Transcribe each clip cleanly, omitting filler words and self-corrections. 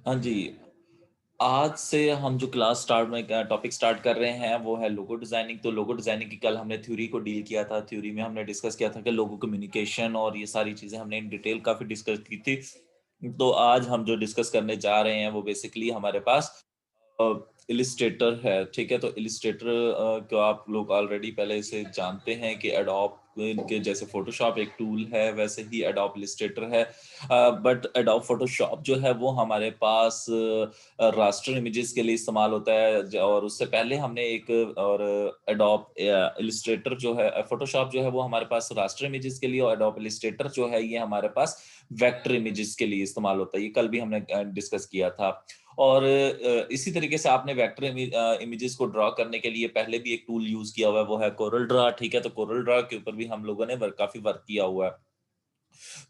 हाँ जी, आज से हम जो क्लास स्टार्ट में टॉपिक स्टार्ट कर रहे हैं वो है लोगो डिज़ाइनिंग। तो लोगो डिज़ाइनिंग की कल हमने थ्योरी को डील किया था। थ्योरी में हमने डिस्कस किया था कि लोगो कम्युनिकेशन और ये सारी चीज़ें हमने इन डिटेल काफ़ी डिस्कस की थी। तो आज हम जो डिस्कस करने जा रहे हैं वो बेसिकली हमारे पास इलिस्ट्रेटर है, ठीक है? तो इलिस्ट्रेटर को आप लोग ऑलरेडी पहले से जानते हैं कि एडोब के जैसे फ़ोटोशॉप एक टूल है, वैसे ही एडोब इलिस्ट्रेटर है। बट एडोब फ़ोटोशॉप जो है वो हमारे पास रास्टर इमेजेस के लिए इस्तेमाल होता है और उससे पहले हमने एक और एडोब इलिस्ट्रेटर जो है फ़ोटोशॉप जो है वो हमारे पास रास्टर इमेजेस के लिए और एडोब इलिस्ट्रेटर जो है ये हमारे पास वेक्टर इमेजेस के लिए इस्तेमाल होता है। ये कल भी हमने डिस्कस किया था। और इसी तरीके से आपने वेक्टर इमेजेस को ड्रॉ करने के लिए पहले भी एक टूल यूज़ किया हुआ है, वो है कोरल ड्रॉ, ठीक है? तो कोरल ड्रॉ के ऊपर भी हम लोगों ने काफ़ी वर्क किया हुआ है।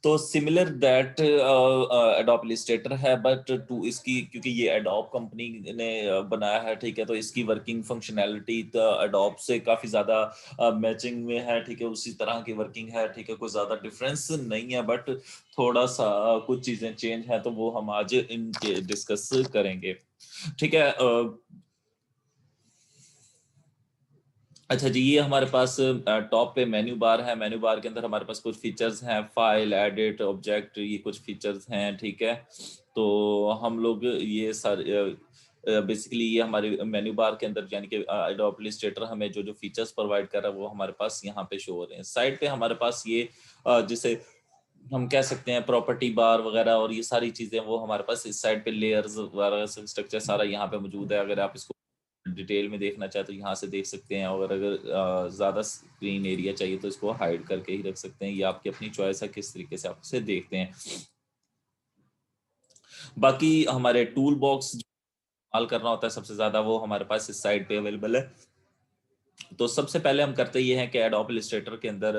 तो सिमिलर दैट एडोब इलस्ट्रेटर है बट टू इसकी क्योंकि ये एडोब कंपनी ने बनाया है, ठीक है? तो इसकी वर्किंग फंक्शनैलिटी तो एडोब से काफ़ी ज़्यादा मैचिंग में है, ठीक है? उसी तरह की वर्किंग है, ठीक है? कोई ज़्यादा डिफरेंस नहीं है बट थोड़ा-सा कुछ चीज़ें चेंज हैं, तो वो हम आज इनके डिस्कस करेंगे, ठीक है? अच्छा जी, ये हमारे पास टॉप पे मेन्यू बार है। मेन्यू बार के अंदर हमारे पास कुछ फीचर्स हैं, फाइल, एडिट, ऑब्जेक्ट, ये कुछ फीचर्स हैं, ठीक है? तो हम लोग ये सारे बेसिकली ये हमारे मेन्यू बार के अंदर यानी कि एडोब इलस्ट्रेटर हमें जो-जो फीचर्स प्रोवाइड कर रहा है, वो हमारे पास यहाँ पे शो हो रहे हैं। साइड पे हमारे पास ये जिसे हम कह सकते हैं प्रॉपर्टी बार वगैरह और ये सारी चीज़ें वो हमारे पास इस साइड पे लेयर्स वगैरह सब स्ट्रक्चर सारा यहाँ पे मौजूद है। अगर आप इसको डिटेल में देखना चाहे तो यहाँ से देख सकते हैं और अगर ज़्यादा स्क्रीन एरिया चाहिए तो इसको हाइड करके ही रख सकते हैं। ये आपकी अपनी चॉइस है किस तरीके से आप इसे देखते हैं। बाकी हमारे टूल बॉक्स इस्तेमाल करना होता है सबसे ज़्यादा वो हमारे पास इस साइड पे अवेलेबल है। तो सबसे पहले हम करते ये हैं कि एडोब इलस्ट्रेटर के अंदर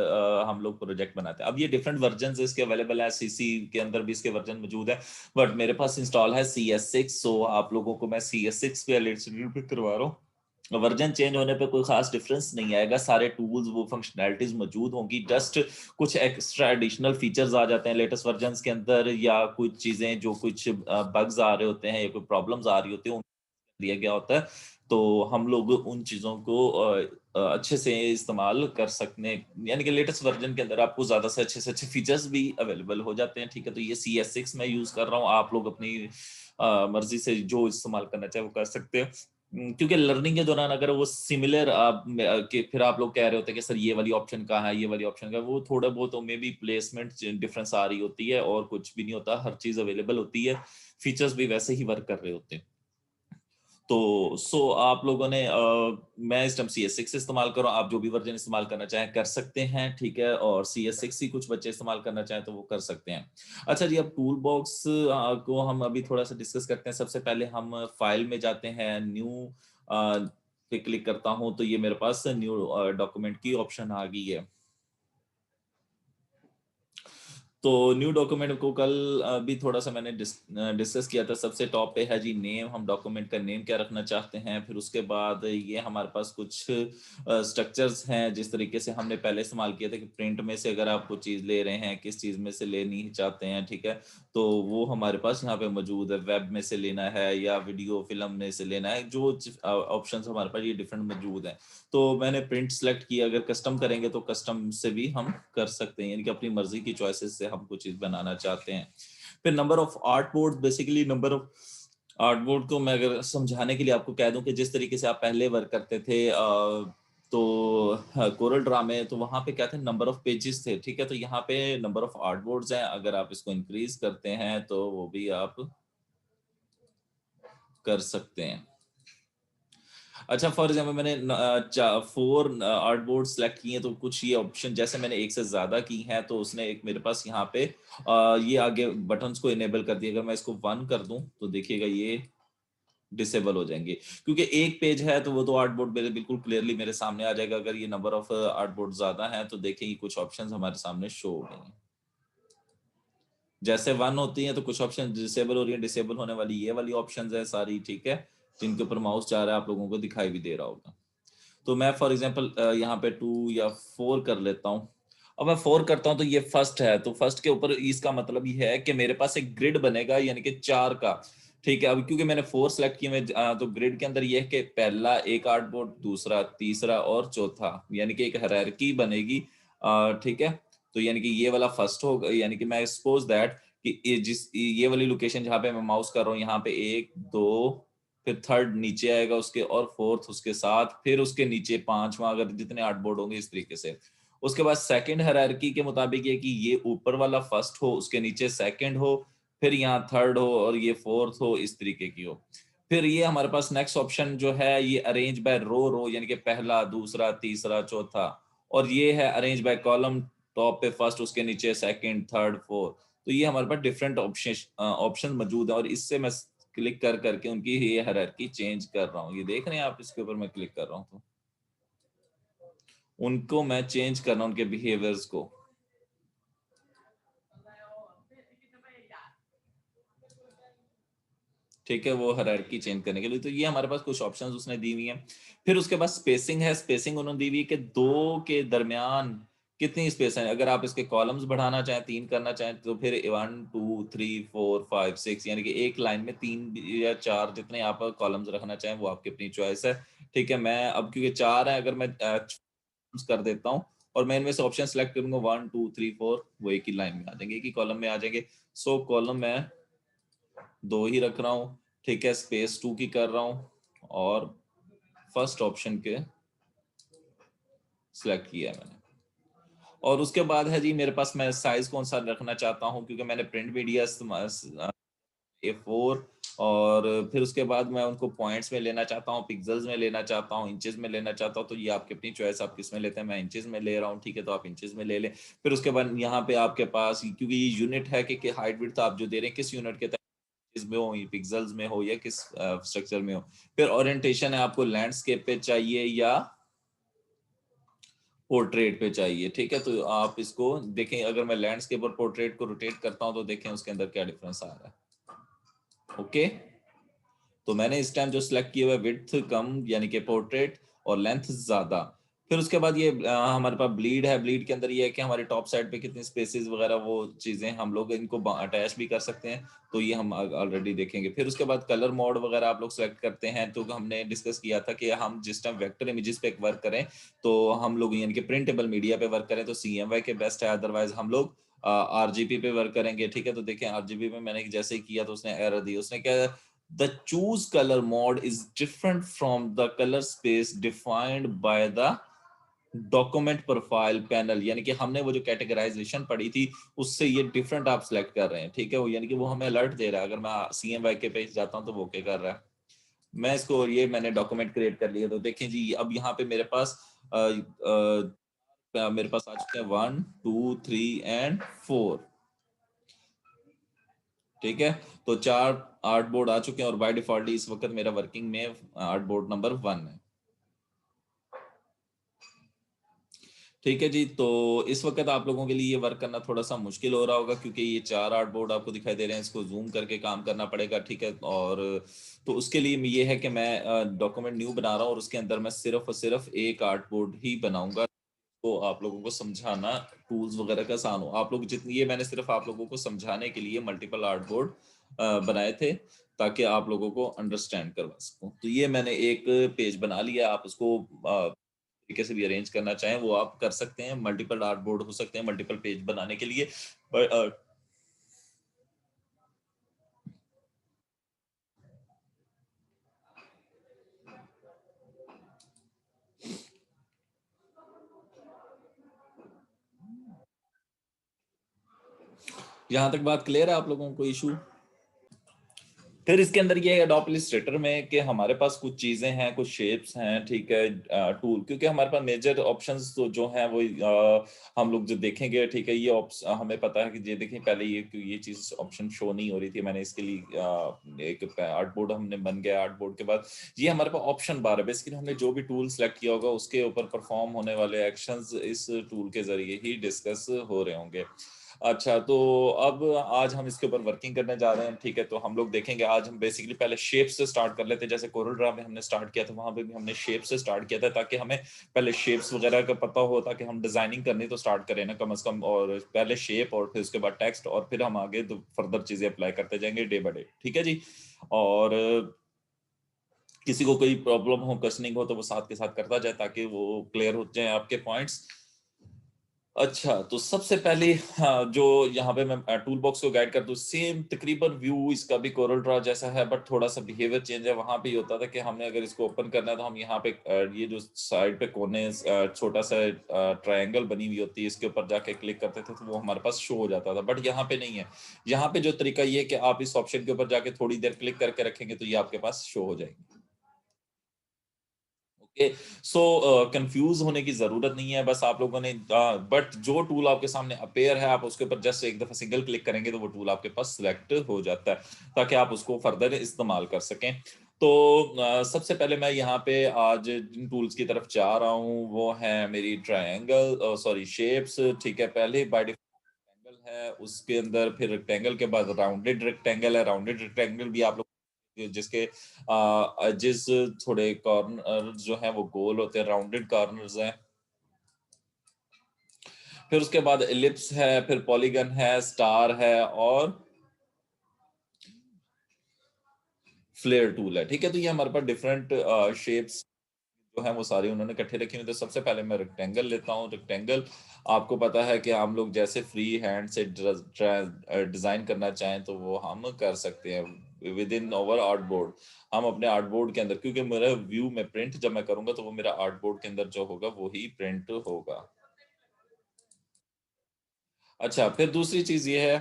हम लोग प्रोजेक्ट बनाते हैं। अब ये डिफरेंट वर्जन्स इसके अवेलेबल है, सीसी के अंदर भी इसके वर्जन मौजूद है, बट मेरे पास इंस्टॉल है CS6, सो आप लोगों को मैं CS6 पे इलस्ट्रेटर पे करवा रहा हूँ। वर्जन चेंज होने पे कोई खास डिफरेंस नहीं आएगा, सारे टूल्स वो फंक्शनैलिटीज मौजूद होंगी, जस्ट कुछ एक्स्ट्रा एडिशनल फीचर्स आ जाते हैं लेटेस्ट वर्जन्स के अंदर या कुछ चीज़ें जो कुछ बग्स आ रहे होते हैं या कोई प्रॉब्लम्स आ रही होती है दिया गया होता है, तो हम लोग उन चीज़ों को अच्छे से इस्तेमाल कर सकने यानी कि लेटेस्ट वर्ज़न के अंदर आपको ज़्यादा से अच्छे फीचर्स भी अवेलेबल हो जाते हैं, ठीक है? तो ये CS6 मैं यूज़ कर रहा हूँ, आप लोग अपनी मर्ज़ी से जो इस्तेमाल करना चाहे वो कर सकते हो। क्योंकि लर्निंग के दौरान अगर वो सिमिलर आप कि फिर आप लोग कह रहे होते हैं कि सर ये वाली ऑप्शन कहाँ है, ये वाली ऑप्शन कहाँ है, वो थोड़ा बहुत मे बी प्लेसमेंट डिफरेंस आ रही होती है और कुछ भी नहीं होता, हर चीज़ अवेलेबल होती है, फीचर्स भी वैसे ही वर्क कर रहे होते हैं। तो आप लोगों ने मैं इस टाइम CS6 इस्तेमाल कर रहा हूँ, आप जो भी वर्ज़न इस्तेमाल करना चाहें कर सकते हैं, ठीक है? और CS6 ही कुछ बच्चे इस्तेमाल करना चाहें तो वो कर सकते हैं। अच्छा जी, अब टूल बॉक्स को हम अभी थोड़ा-सा डिस्कस करते हैं। सबसे पहले हम फाइल में जाते हैं, न्यू पे क्लिक करता हूँ तो ये मेरे पास न्यू डॉक्यूमेंट की ऑप्शन आ गई है। तो न्यू डॉक्यूमेंट को कल भी थोड़ा-सा मैंने डिस्कस किया था। सबसे टॉप पे है जी नेम, हम डॉक्यूमेंट का नेम क्या रखना चाहते हैं। फिर उसके बाद ये हमारे पास कुछ स्ट्रक्चर्स हैं, जिस तरीके से हमने पहले इस्तेमाल किया था कि प्रिंट में से अगर आप कोई चीज़ ले रहे हैं, किस चीज़ में से लेनी चाहते हैं, ठीक है? तो वो हमारे पास यहाँ पे मौजूद है। वेब में से लेना है या वीडियो, फ़िल्म में से लेना है, जो ऑप्शंस हमारे पास ये डिफरेंट मौजूद हैं। तो मैंने प्रिंट सेलेक्ट किया, अगर कस्टम करेंगे तो कस्टम से भी हम कर सकते हैं, यानी कि अपनी मर्जी की चॉइसेस से हम कुछ चीज बनाना चाहते हैं। फिर number of art board, basically number of art board को मैं अगर समझाने के लिए आपको कह दूं कि जिस तरीके से आप पहले वर्क करते थे तो कोरल ड्रा में तो वहां पे क्या थे, नंबर ऑफ पेजेस थे, ठीक है? तो यहाँ पे नंबर ऑफ आर्ट बोर्ड्स हैं, अगर आप इसको इंक्रीज करते हैं तो वो भी आप कर सकते हैं। अच्छा, फॉर एग्जाम्पल मैंने 4 आर्ट बोर्ड सेलेक्ट किए हैं तो कुछ ये ऑप्शन जैसे मैंने एक से ज़्यादा की हैं तो उसने एक मेरे पास यहाँ पे ये आगे बटन्स को इनेबल कर दिया। अगर मैं इसको 1 कर दूं तो देखिएगा ये डिसेबल हो जाएंगे, क्योंकि एक पेज है तो वो तो आर्ट बोर्ड मेरे बिल्कुल क्लियरली मेरे सामने आ जाएगा। अगर ये नंबर ऑफ आर्ट बोर्ड ज़्यादा है तो देखिए कुछ ऑप्शंस हमारे सामने शो हो गई हैं। जैसे 1 होती है तो कुछ ऑप्शन डिसेबल हो रही है, डिसेबल होने वाली ये वाली ऑप्शंस है सारी, ठीक है? जिनके ऊपर माउस जा रहा है आप लोगों को दिखाई भी दे रहा होगा। तो मैं फॉर एग्जांपल यहाँ पे 2 या 4 कर लेता हूँ। अब मैं 4 करता हूँ तो ये फर्स्ट है, तो फर्स्ट के ऊपर इसका मतलब ये है कि मेरे पास एक ग्रिड बनेगा यानी कि 4 का। ठीक है। अब क्योंकि मैंने 4 सेलेक्ट किए मैं तो ग्रिड के अंदर ये है कि पहला एक आर्ट बोर्ड, दूसरा, तीसरा और चौथा, यानी कि एक हायरार्की बनेगी। ठीक है, तो यानी कि ये वाला फर्स्ट होगा, यानी कि मैं सपोज दैट कि ये वाली लोकेशन जहां पे मैं माउस कर रहा हूँ, यहाँ पे 1 2, फिर थर्ड नीचे आएगा उसके, और फोर्थ उसके साथ, फिर उसके नीचे पांचवा, अगर जितने आर्ट बोर्ड होंगे इस तरीके से। उसके बाद सेकंड हायरार्की के मुताबिक ये कि ये ऊपर वाला फर्स्ट हो, उसके नीचे सेकंड हो, फिर यहाँ थर्ड हो, और ये फोर्थ हो, इस तरीके की हो। फिर ये हमारे पास नेक्स्ट ऑप्शन जो है ये अरेंज बाय रो, यानी कि पहला, दूसरा, तीसरा, चौथा। और ये है अरेंज बाय कॉलम, टॉप पे फर्स्ट, उसके नीचे सेकंड, थर्ड, फोर्थ। तो ये हमारे पास डिफरेंट ऑप्शन मौजूद है, और इससे मैं क्लिक कर करके उनकी ये हायरार्की चेंज कर रहा हूँ। ये देख रहे हैं आप, इसके ऊपर मैं क्लिक कर रहा हूँ तो उनको मैं चेंज कर रहा हूँ, उनके बिहेवियर्स को। ठीक है, वो हायरार्की चेंज करने के लिए। तो ये हमारे पास कुछ ऑप्शंस उसने दी हुई हैं। फिर उसके बाद स्पेसिंग है, स्पेसिंग उन्होंने दी हुई है कि दो के दरमियान कितनी स्पेस है। अगर आप इसके कॉलम्स बढ़ाना चाहें, 3 करना चाहें, तो फिर 1 2 3 4 5 6, यानी कि एक लाइन में 3 या 4 जितने आप कॉलम्स रखना चाहें वो आपकी अपनी चॉइस है। ठीक है, मैं अब क्योंकि 4 है, अगर मैं कर देता हूँ और मैं इनमें से ऑप्शन सेलेक्ट करूंगा 1 2 3 4, वो एक ही लाइन में आ जाएंगे, एक ही कॉलम में आ जाएंगे। सो कॉलम में 2 ही रख रहा हूँ। ठीक है, स्पेस 2 की कर रहा हूँ, और फर्स्ट ऑप्शन के सिलेक्ट किया है मैंने। और उसके बाद है जी मेरे पास, मैं साइज कौन सा रखना चाहता हूँ, क्योंकि मैंने प्रिंट मीडिया A4, और फिर उसके बाद मैं उनको पॉइंट्स में लेना चाहता हूँ, पिक्सल्स में लेना चाहता हूँ, इंचेस में लेना चाहता हूँ। तो ये आपकी अपनी चॉइस, आप किस में लेते हैं। मैं इंचेस में ले रहा हूँ। ठीक है, तो आप इंचेस में ले लें। फिर उसके बाद यहाँ पे आपके पास, क्योंकि ये यूनिट है कि हाइट विड्थ आप जो दे रहे हैं किस यूनिट के में हो, पिक्सल्स में हो या किस स्ट्रक्चर में हो। फिर ओरिएंटेशन है, आपको लैंडस्केप पे चाहिए या पोर्ट्रेट पे चाहिए। ठीक है, तो आप इसको देखें, अगर मैं लैंडस्केप और पोर्ट्रेट को रोटेट करता हूं तो देखें उसके अंदर क्या डिफरेंस आ रहा है। ओके, तो मैंने इस टाइम जो सिलेक्ट किया हुआ है विड्थ कम, यानी कि पोर्ट्रेट, और लेंथ ज्यादा। फिर उसके बाद ये हमारे पास ब्लीड है। ब्लीड के अंदर ये है कि हमारे टॉप साइड पे कितने स्पेसेस वगैरह, वो चीजें हम लोग इनको अटैच भी कर सकते हैं। तो ये हम ऑलरेडी देखेंगे। फिर उसके बाद कलर मोड वगैरह आप लोग सेलेक्ट करते हैं। तो हमने डिस्कस किया था कि हम जिस टाइम वेक्टर इमेजेस पे वर्क करें, तो हम लोग यानी कि प्रिंटेबल मीडिया पे वर्क करें तो CMY के बेस्ट है, अदरवाइज हम लोग RGB पे वर्क करेंगे। ठीक है, तो देखें RGB में मैंने जैसे ही किया तो उसने एरर दी। उसने क्या, the choose color mode is different from the color space defined by the document profile panel, यानी कि हमने वो जो कैटेगराइजेशन पढ़ी थी उससे ये डिफरेंट आप सिलेक्ट कर रहे हैं। ठीक है, वो यानी कि वो हमें अलर्ट दे रहा है। अगर मैं CMY के पेज जाता हूं तो वो क्या कर रहा है, मैं इसको, ये मैंने डॉक्यूमेंट क्रिएट कर लिया। तो देखें जी, अब यहाँ पे मेरे पास मेरे पास आ चुके हैं 1 2 3 एंड 4। ठीक है, तो 4 आर्ट बोर्ड आ चुके हैं, और बाय डिफॉल्ट इस वक्त मेरा वर्किंग में आर्ट बोर्ड नंबर 1 है। ठीक है जी, तो इस वक्त आप लोगों के लिए ये वर्क करना थोड़ा सा मुश्किल हो रहा होगा, क्योंकि ये 4 आर्ट बोर्ड आपको दिखाई दे रहे हैं, इसको जूम करके काम करना पड़ेगा। ठीक है, और तो उसके लिए ये है कि मैं डॉक्यूमेंट न्यू बना रहा हूँ, और उसके अंदर मैं सिर्फ और सिर्फ एक आर्ट बोर्ड ही बनाऊंगा। तो आप लोगों को समझाना टूल्स वगैरह का आसान हो। आप लोग जितनी, ये मैंने सिर्फ आप लोगों को समझाने के लिए मल्टीपल आर्ट बोर्ड बनाए थे, ताकि आप लोगों को अंडरस्टैंड करवा सकूं। तो ये मैंने एक पेज बना लिया। आप उसको तरीके से भी अरेंज करना चाहें वो आप कर सकते हैं। मल्टीपल आर्ट बोर्ड हो सकते हैं मल्टीपल पेज बनाने के लिए। यहाँ तक बात क्लियर है आप लोगों को, इशू? फिर इसके अंदर ये है एडोब इलस्ट्रेटर में कि हमारे पास कुछ चीजें हैं, कुछ शेप्स हैं। ठीक है, टूल, क्योंकि हमारे पास मेजर ऑप्शंस तो जो हैं वो हम लोग जो देखेंगे। ठीक है, ये हमें पता है कि ये देखें, पहले ये चीज ऑप्शन शो नहीं हो रही थी। मैंने इसके लिए एक आर्ट बोर्ड हमने बन गया। आर्ट बोर्ड के बाद ये हमारे पास ऑप्शन बार है। बेसिकली हमने जो भी टूल सेलेक्ट किया होगा उसके ऊपर परफॉर्म होने वाले एक्शंस इस टूल के जरिए ही डिस्कस हो रहे होंगे। अच्छा, तो अब आज हम इसके ऊपर वर्किंग करने जा रहे हैं, ठीक है? तो हम लोग देखेंगे, आज हम बेसिकली पहले शेप से स्टार्ट कर लेते हैं। जैसे कोरल ड्रा में हमने स्टार्ट किया था, वहाँ पे भी हमने शेप से स्टार्ट किया था, ताकि हमें पहले शेप्स वगैरह का पता हो, ताकि हम डिजाइनिंग करनी तो स्टार्ट करें ना कम से कम, और पहले शेप और फिर उसके बाद टेक्स्ट, और फिर हम आगे तो फर्दर चीजें अप्लाई करते जाएंगे डे बाय डे, ठीक है जी? और किसी को कोई प्रॉब्लम हो, क्वेश्चनिंग हो, तो वो साथ के साथ करता जाए, ताकि वो क्लियर हो जाए आपके पॉइंट्स। अच्छा, तो सबसे पहले हाँ, जो यहाँ पे मैं टूल बॉक्स को गाइड कर दूं, सेम तकरीबन व्यू इसका भी कोरल ड्रॉ जैसा है, बट थोड़ा सा बिहेवियर चेंज है। वहां पे ये होता था कि हमने अगर इसको ओपन करना है, तो हम यहाँ पे ये जो साइड पे कोने छोटा सा ट्रायंगल बनी हुई होती है, इसके ऊपर जाके क्लिक करते थे, तो वो हमारे पास शो हो जाता था। बट यहाँ पे नहीं है। यहाँ पे जो तरीका ये है कि आप इस ऑप्शन के ऊपर जाके थोड़ी देर क्लिक करके रखेंगे, तो ये आपके पास शो हो जाएंगे। ओके, सो कंफ्यूज होने की जरूरत नहीं है, बस आप लोगों ने बट जो टूल आपके सामने अपेयर है, आप उसके ऊपर जस्ट एक दफा सिंगल क्लिक करेंगे, तो वो टूल आपके पास सिलेक्ट हो जाता है, ताकि आप उसको फर्दर इस्तेमाल कर सकें। तो सबसे पहले मैं यहाँ पे आज जिन टूल्स की तरफ जा रहा हूँ, वो है मेरी ट्रायंगल, सॉरी शेप्स, ठीक है? पहले बाय रेक्टेंगल है, उसके अंदर फिर रेक्टेंगल के बाद राउंडेड रेक्टेंगल है। राउंडेड रेक्टेंगल भी आप लोग जिसके एजेस थोड़े कॉर्नर जो है वो गोल होते हैं, राउंडेड कॉर्नर्स हैं। फिर उसके बाद एलिप्स है, फिर पॉलीगन है, स्टार है, और फ्लेयर टूल है, ठीक है? तो ये हमारे पास डिफरेंट शेप्स जो है वो सारी उन्होंने इकट्ठे रखे हुए। तो सबसे पहले मैं रेक्टेंगल लेता हूँ। रेक्टेंगल आपको पता है कि हम लोग जैसे फ्री हैंड से डिजाइन करना चाहें, तो वो हम कर सकते हैं with in over art board. हम अपने आर्ट बोर्ड के अंदर, क्योंकि मेरा व्यू में प्रिंट जब मैं करूंगा, तो वो मेरा आर्ट बोर्ड के अंदर जो होगा वो ही प्रिंट होगा। अच्छा, फिर दूसरी चीज ये है,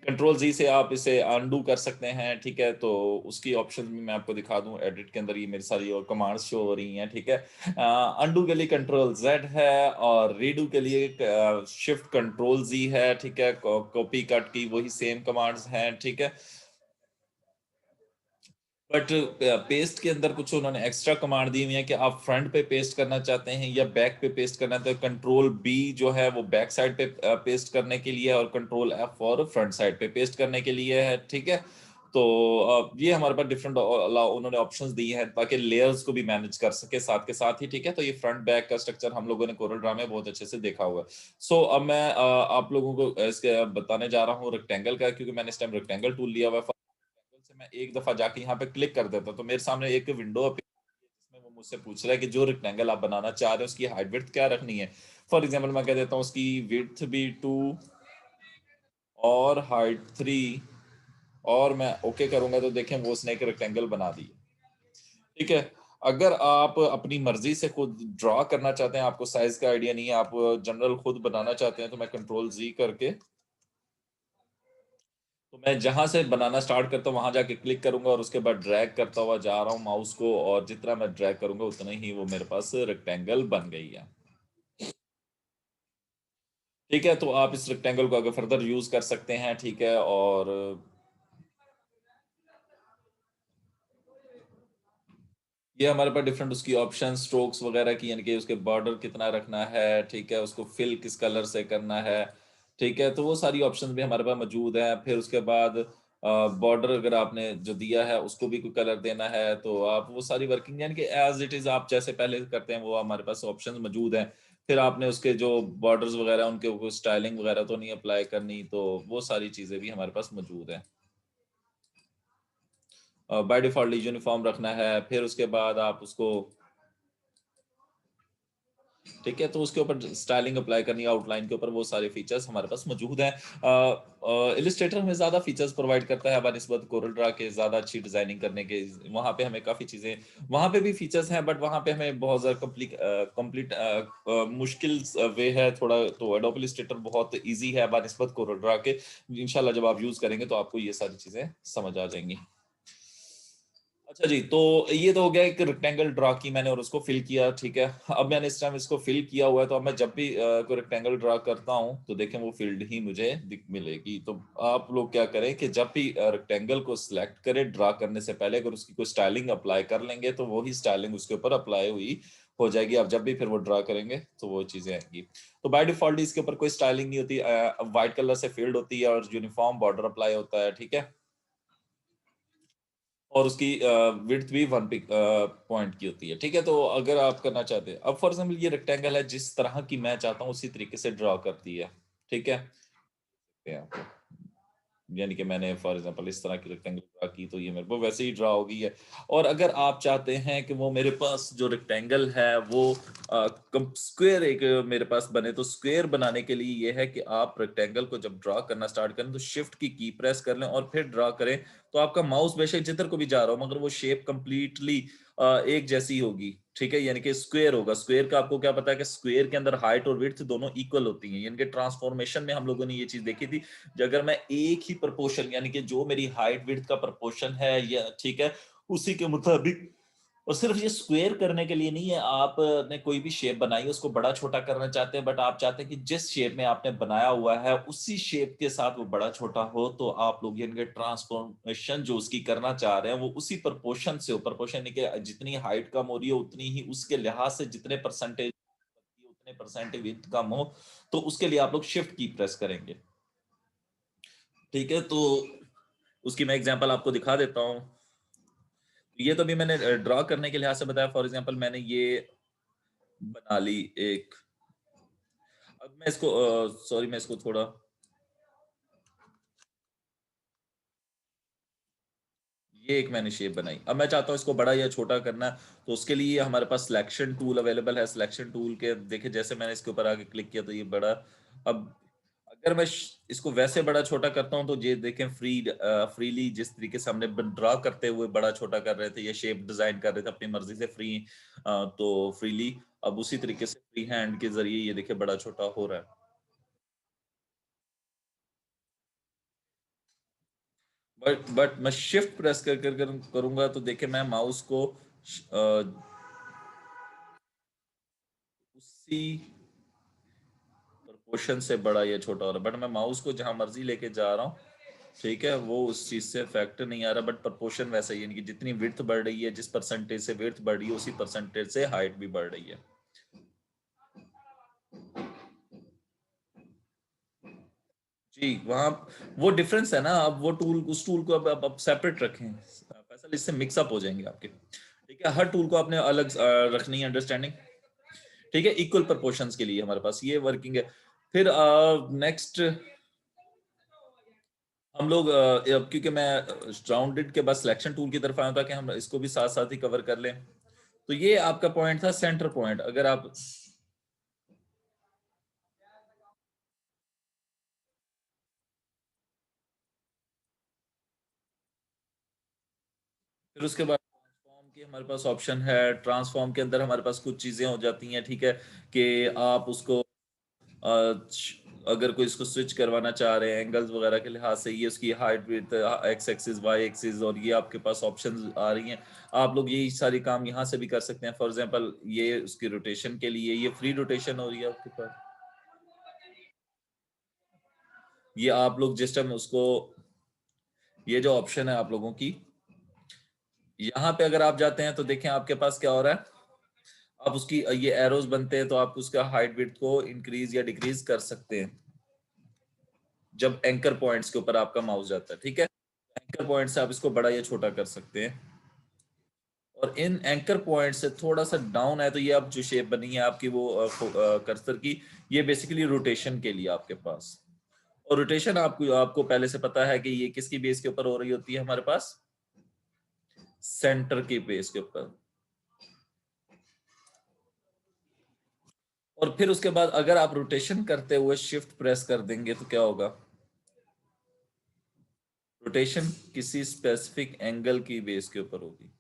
कंट्रोल जी से आप इसे अनडू कर सकते हैं, ठीक है? तो उसकी ऑप्शन भी मैं आपको दिखा दूं। एडिट के अंदर ये मेरी सारी और कमांड्स शो हो रही हैं, ठीक है? अनडू के लिए कंट्रोल जेड है, और रीडू के लिए शिफ्ट कंट्रोल जी है, ठीक है? कॉपी कट की वही सेम कमांड्स हैं, ठीक है? बट पेस्ट के अंदर कुछ उन्होंने एक्स्ट्रा कमांड दी हुई है, कि आप फ्रंट पे पेस्ट करना चाहते हैं या बैक पे पेस्ट करना है, तो कंट्रोल बी जो है वो बैक साइड पे पेस्ट करने के लिए है, और कंट्रोल एफ और फ्रंट साइड पे पेस्ट करने के लिए है, ठीक है? तो ये हमारे पास डिफरेंट उन्होंने ऑप्शंस दिए हैं, ताकि लेयर्स को भी मैनेज कर सके साथ के साथ ही, ठीक है? तो ये फ्रंट बैक का स्ट्रक्चर हम लोगों ने कोरल ड्रा में बहुत अच्छे से देखा हुआ है। सो अब मैं आप लोगों को इसके बताने जा रहा हूँ रेक्टेंगल का, क्योंकि मैंने इस टाइम रेक्टेंगल टूल लिया हुआ है। से मैं एक दफा जाके यहाँ पे क्लिक कर देता हूँ, तो मेरे सामने एक विंडो अपीयर होती है, जिसमें वो मुझसे पूछ रहा है कि जो रेक्टेंगल आप बनाना चाह रहे हो, उसकी हाइट विड्थ क्या रखनी है। फॉर एग्जांपल मैं कह देता हूँ उसकी विड्थ भी 2 और हाइट 3, और मैं ओके करूंगा, तो देखें वो उसने एक रेक्टेंगल बना दी, ठीक है? अगर आप अपनी मर्जी से खुद ड्रॉ करना चाहते हैं, आपको साइज का आइडिया नहीं है, आप जनरल खुद बनाना चाहते हैं, तो मैं कंट्रोल जी करके, तो मैं जहां से बनाना स्टार्ट करता हूँ वहां जाके क्लिक करूंगा, और उसके बाद ड्रैग करता हुआ जा रहा हूँ माउस को, और जितना मैं ड्रैग करूंगा उतना ही वो मेरे पास रेक्टेंगल बन गई है, ठीक है? तो आप इस रेक्टेंगल को आगे फर्दर यूज कर सकते हैं, ठीक है? और ये हमारे पास डिफरेंट उसकी ऑप्शन स्ट्रोक्स वगैरह की, यानी कि उसके बॉर्डर कितना रखना है, ठीक है? उसको फिल किस कलर से करना है, ठीक है? तो वो सारी ऑप्शंस भी हमारे पास मौजूद है। फिर उसके बाद बॉर्डर अगर आपने जो दिया है उसको भी कोई कलर देना है, तो आप वो सारी वर्किंग यानी कि एज इट इज आप जैसे पहले करते हैं, वो हमारे पास ऑप्शंस मौजूद हैं। फिर आपने उसके जो बॉर्डर्स वगैरह उनके ऊपर स्टाइलिंग वगैरह तो नहीं अप्लाई करनी, तो वो सारी चीजें भी हमारे पास मौजूद हैं। बाय डिफॉल्ट यूनिफॉर्म रखना है, फिर उसके बाद आप उसको, ठीक है? तो उसके ऊपर स्टाइलिंग अप्लाई करनी है आउटलाइन के ऊपर, वो सारे फीचर्स हमारे पास मौजूद हैं। इलिस्ट्रेटर हमें ज़्यादा फीचर्स प्रोवाइड करता है बनिस्बत कोरल ड्रा के, ज़्यादा अच्छी डिजाइनिंग करने के। वहाँ पे हमें काफ़ी चीज़ें, वहाँ पे भी फीचर्स हैं, बट वहाँ पे हमें बहुत ज़्यादा कंप्लीट मुश्किल वे है थोड़ा। तो एडोब इलिस्ट्रेटर बहुत ईजी है बनिस्बत कोरल ड्रा के। इंशाल्लाह जब आप यूज़ करेंगे तो आपको ये सारी चीज़ें समझ आ जाएंगी। अच्छा जी, तो ये तो हो गया एक रेक्टेंगल ड्रा की मैंने और उसको फिल किया, ठीक है? अब मैंने इस टाइम इसको फिल किया हुआ है, तो अब मैं जब भी कोई रेक्टेंगल ड्रा करता हूँ, तो देखें वो फील्ड ही मुझे दिख मिलेगी। तो आप लोग क्या करें कि जब भी रेक्टेंगल को सिलेक्ट करें ड्रा करने से पहले, अगर उसकी कोई स्टाइलिंग अप्लाई कर लेंगे, तो वही स्टाइलिंग उसके ऊपर अप्लाई हुई हो जाएगी। आप जब भी फिर वो ड्रा करेंगे तो वो चीजें आएंगी। तो बाय डिफॉल्ट इसके ऊपर कोई स्टाइलिंग नहीं होती, व्हाइट कलर से फील्ड होती है और यूनिफॉर्म बॉर्डर अप्लाई होता है, ठीक है। और उसकी विड्थ भी 1 पॉइंट की होती है, ठीक है। तो अगर आप करना चाहते हैं, अब फॉर एग्जाम्पल ये रेक्टेंगल है, जिस तरह की मैं चाहता हूँ उसी तरीके से ड्रा करती है, ठीक है। यानी कि मैंने फॉर एग्जांपल इस तरह की रेक्टेंगल ड्रा की तो ये मेरे को वैसे ही ड्रा हो गई है। और अगर आप चाहते हैं कि वो मेरे पास जो रेक्टेंगल है वो स्क्वायर एक मेरे पास बने, तो स्क्वायर बनाने के लिए ये है कि आप रेक्टेंगल को जब ड्रा करना स्टार्ट करें तो शिफ्ट की प्रेस कर लें और फिर ड्रा करें। तो आपका माउस बेशक जिधर को भी जा रहा हो मगर वो शेप कंप्लीटली एक जैसी होगी, ठीक है। यानी कि स्क्वायर होगा। स्क्वायर का आपको क्या पता है कि स्क्वायर के अंदर हाइट और विड्थ दोनों इक्वल होती हैं। यानी कि ट्रांसफॉर्मेशन में हम लोगों ने ये चीज देखी थी, अगर मैं एक ही प्रपोर्शन यानी कि जो मेरी हाइट विड्थ का प्रपोर्शन है या ठीक है उसी के मुताबिक, और सिर्फ ये स्क्वायर करने के लिए नहीं है, आपने कोई भी शेप बनाई उसको बड़ा छोटा करना चाहते हैं, बट आप चाहते हैं कि जिस शेप में आपने बनाया हुआ है उसी शेप के साथ वो बड़ा छोटा हो, तो आप लोग यानी ट्रांसफॉर्मेशन जो उसकी करना चाह रहे हैं वो उसी प्रपोर्शन से हो। प्रपोर्शन यानी कि जितनी हाइट कम हो रही है उतनी ही उसके लिहाज से जितने परसेंटेज उतने परसेंटेज विड्थ कम हो, तो उसके लिए आप लोग शिफ्ट की प्रेस करेंगे, ठीक है। तो उसकी मैं एग्जांपल आपको दिखा देता हूँ। ये तो अभी मैंने ड्रॉ करने के लिहाज से बताया। फॉर एग्जांपल मैंने ये बना ली एक। अब मैं इसको सॉरी मैं इसको थोड़ा, ये एक मैंने शेप बनाई। अब मैं चाहता हूँ इसको बड़ा या छोटा करना, तो उसके लिए हमारे पास सिलेक्शन टूल अवेलेबल है। सिलेक्शन टूल के देखिए जैसे मैंने इसके ऊपर आगे क्लिक किया तो ये बड़ा। अब अगर मैं इसको वैसे बड़ा छोटा करता हूं तो ये देखें फ्रीली जिस तरीके से हमने ड्रा करते हुए बड़ा छोटा कर रहे थे, ये शेप डिजाइन कर रहे थे अपनी मर्जी से तो फ्रीली, अब उसी तरीके से फ्री हैंड के जरिए ये देखिए बड़ा छोटा हो रहा है। बट मैं शिफ्ट प्रेस कर करूंगा तो देखिए मैं माउस को उसी प्रपोर्शन से बड़ा या छोटा हो रहा है, बट मैं माउस को जहां मर्जी लेके जा रहा हूँ, ठीक है, वो उस चीज से इफेक्ट नहीं आ रहा। बट प्रपोर्शन वैसा ही है, यानी कि जितनी विड्थ बढ़ रही है, जिस परसेंटेज से विड्थ बढ़ रही है उसी परसेंटेज से हाइट भी बढ़ रही है। जी वहाँ वो डिफरेंस है ना। अब वो टूल उस टूल को अब सेपरेट रखें फैसल, इससे मिक्सअप हो जाएंगे आपके, ठीक है। हर टूल को आपने अलग रखनी है अंडरस्टैंडिंग, ठीक है। इक्वल प्रोपोर्शंस के लिए हमारे पास ये वर्किंग है। फिर नेक्स्ट हम लोग अब क्योंकि मैं राउंडेड के बाद सिलेक्शन टूल की तरफ आया था कि हम इसको भी साथ साथ ही कवर कर लें। तो ये आपका पॉइंट था सेंटर पॉइंट। अगर आप फिर उसके बाद ट्रांसफॉर्म की हमारे पास ऑप्शन है। ट्रांसफॉर्म के अंदर हमारे पास कुछ चीजें हो जाती हैं, ठीक है, कि आप उसको अगर कोई इसको स्विच करवाना चाह रहे हैं एंगल्स वगैरह के लिहाज से, ये उसकी height width X axis Y axis, और ये आपके पास ऑप्शंस आ रही हैं। आप लोग यही सारी काम यहाँ से भी कर सकते हैं। फॉर एग्जांपल ये उसकी रोटेशन के लिए ये फ्री रोटेशन हो रही है आपके पास। ये आप लोग जिस टाइम उसको, ये जो ऑप्शन है आप लोगों की, यहाँ पे अगर आप जाते हैं तो देखें आपके पास क्या हो रहा है। आप उसकी ये एरोज बनते हैं तो आप उसका हाइट विड्थ को इंक्रीज या डिक्रीज कर सकते हैं जब एंकर पॉइंट्स के ऊपर आपका माउस जाता है, ठीक है। एंकर पॉइंट से आप इसको बड़ा या छोटा कर सकते हैं। और इन एंकर पॉइंट से थोड़ा सा डाउन है तो ये अब जो शेप बनी है आपकी वो कर्सर की, ये बेसिकली रोटेशन के लिए आपके पास। और रोटेशन आपको आपको पहले से पता है कि ये किसकी बेस के ऊपर हो रही होती है हमारे पास, सेंटर की बेस के ऊपर। और फिर उसके बाद अगर आप रोटेशन करते हुए शिफ्ट प्रेस कर देंगे तो क्या होगा, रोटेशन किसी स्पेसिफिक एंगल की बेस के ऊपर होगी,